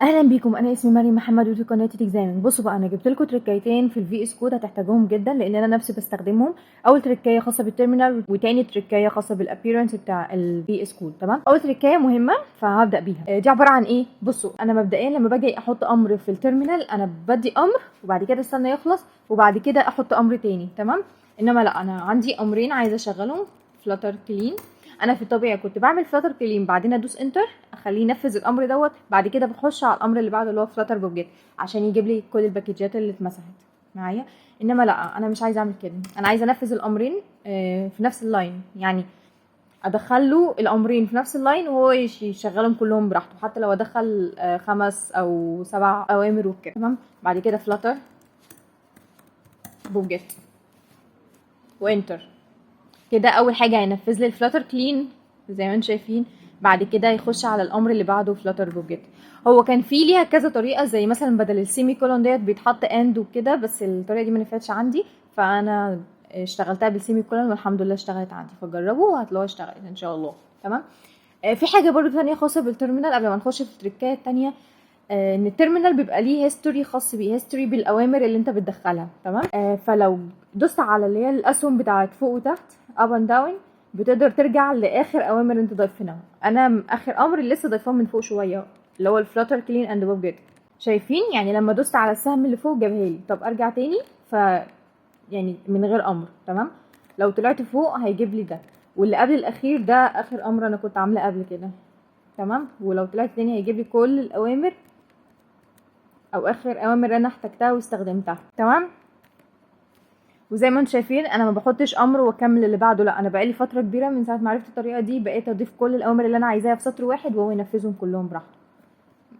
اهلا بيكم، انا اسمي مريم محمد ودي قناه اكزامين. بصوا بقى، انا جبت لكم تريكايتين في الفي اس كود هتحتاجوهم جدا لان انا نفسي بستخدمهم. اول تريكايه خاصه بالتيرمينال، وتاني تريكايه خاصه بالابييرنس بتاع الفي اس كود. تمام، اول تريكايه مهمه فهبدا بيها. دي عباره عن ايه؟ بصوا، انا مبدئيا لما باجي احط امر في التيرمينال انا بدي امر وبعد كده استنى يخلص وبعد كده احط امر تاني. تمام، انما لا، انا عندي امرين عايزه اشغلهم. فلاتر كلين، انا في الطبيعي كنت بعمل فلاتر كلين بعدين ادوس انتر اخليه ينفذ الامر دوت، بعد كده بخش على الامر اللي بعده اللي هو فلاتر بوجيت عشان يجيب لي كل الباكجات اللي اتمسحت معايا. انما لا، انا مش عايزه اعمل كده، انا عايزه انفذ الامرين في نفس اللاين، يعني ادخل له الامرين في نفس اللاين وهو يشغلهم كلهم براحته، حتى لو ادخل 5 أو 7 اوامر وكده. تمام، بعد كده فلاتر بوجيت وانتر. كده اول حاجه هينفذ لي الفلاتر كلين زي ما انتم شايفين، بعد كده يخش على الامر اللي بعده فلاتر بوجيت. هو كان في ليها كذا طريقه، زي مثلا بدل السيمي كولون ديت بيتحط اند وكده، بس الطريقه دي ما نفعتش عندي فانا اشتغلتها بالسيمي كولون والحمد لله اشتغلت عندي، فجربوا وهتلاقوها اشتغلت ان شاء الله. تمام، في حاجه برضو ثانيه خاصه بالترمينال قبل ما نخش في التريكات الثانيه. ان التيرمينال بيبقى ليه هيستوري خاص بيه، هيستوري بالاوامر اللي انت بتدخلها. تمام، فلو دوست على اللي هي الاسهم بتاعت فوق وتحت اب اند داون بتقدر ترجع لاخر اوامر انت ضايفينها. انا اخر امر اللي لسه ضايفاه من فوق شويه اللي هو الفلاتر كلين اند ويب جيت. شايفين يعني لما دوست على السهم اللي فوق جابها لي. طب ارجع تاني، ف يعني من غير امر. تمام، لو طلعت فوق هيجيب لي ده، واللي قبل الاخير ده اخر امر انا كنت عامله قبل كده. تمام، ولو طلعت تاني هيجيب لي كل الاوامر او اخر اوامر انا احتجتها واستخدمتها. تمام، وزي ما انتم شايفين انا ما باخدش امر واكمل اللي بعده، لا، انا بقالي فتره كبيره من ساعه ما عرفت الطريقه دي بقيت اضيف كل الاوامر اللي انا عايزاها في سطر واحد وهو ينفذهم كلهم براحته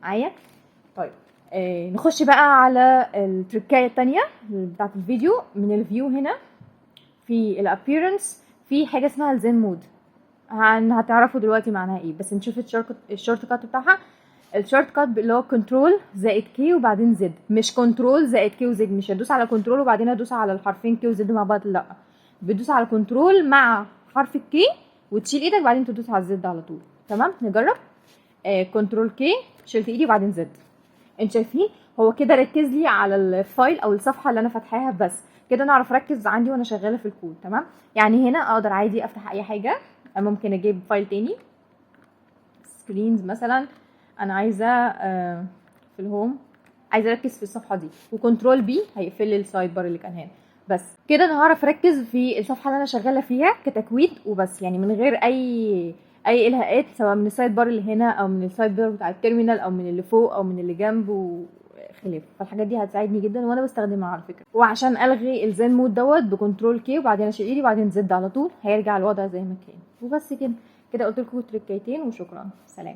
معايا. طيب نخش بقى على التركايه التانية بتاعه الفيديو. من الفيو هنا في الابييرنس في حاجه اسمها الزين مود، هتعرفوا دلوقتي معناها ايه، بس نشوف الشورت كات بتاعها. الشورت كات اللي هو كنترول زائد كي وبعدين زد، مش كنترول زائد كي وزد. مش هدوس على كنترول وبعدين ادوس على الحرفين كي وزد مع بعض، لا، بتدوس على كنترول مع حرف الكي وتشيل ايدك بعدين تدوس على الزد على طول. تمام، نجرب. كنترول كي، شلت ايدي وبعدين زد. انتوا شايفين هو كده ركز لي على الفايل او الصفحه اللي انا فاتحاها، بس كده انا اعرف اركز عندي وانا شغاله في الكود. تمام، يعني هنا اقدر عادي افتح اي حاجه، ممكن اجيب فايل تاني سكرينز مثلا، انا عايزه في الهوم عايزه اركز في الصفحه دي، وكنترول بي هيقفل لي السايد بار اللي كان هنا. بس كده انا هعرف اركز في الصفحه اللي انا شغاله فيها كتكويد وبس، يعني من غير اي الهاءات، سواء من السايد بار اللي هنا او من السايد بار بتاع التيرمينال او من اللي فوق او من اللي جنب وخلافه. فالحاجات دي هتساعدني جدا وانا بستخدمها على فكره. وعشان الغي الزين مود دوت بكنترول كي وبعدين اشيل ايدي وبعدين زد على طول هيرجع الوضع زي ما كان. وبس كده، كده قلت لكم تريكايتين وشكرا، سلام.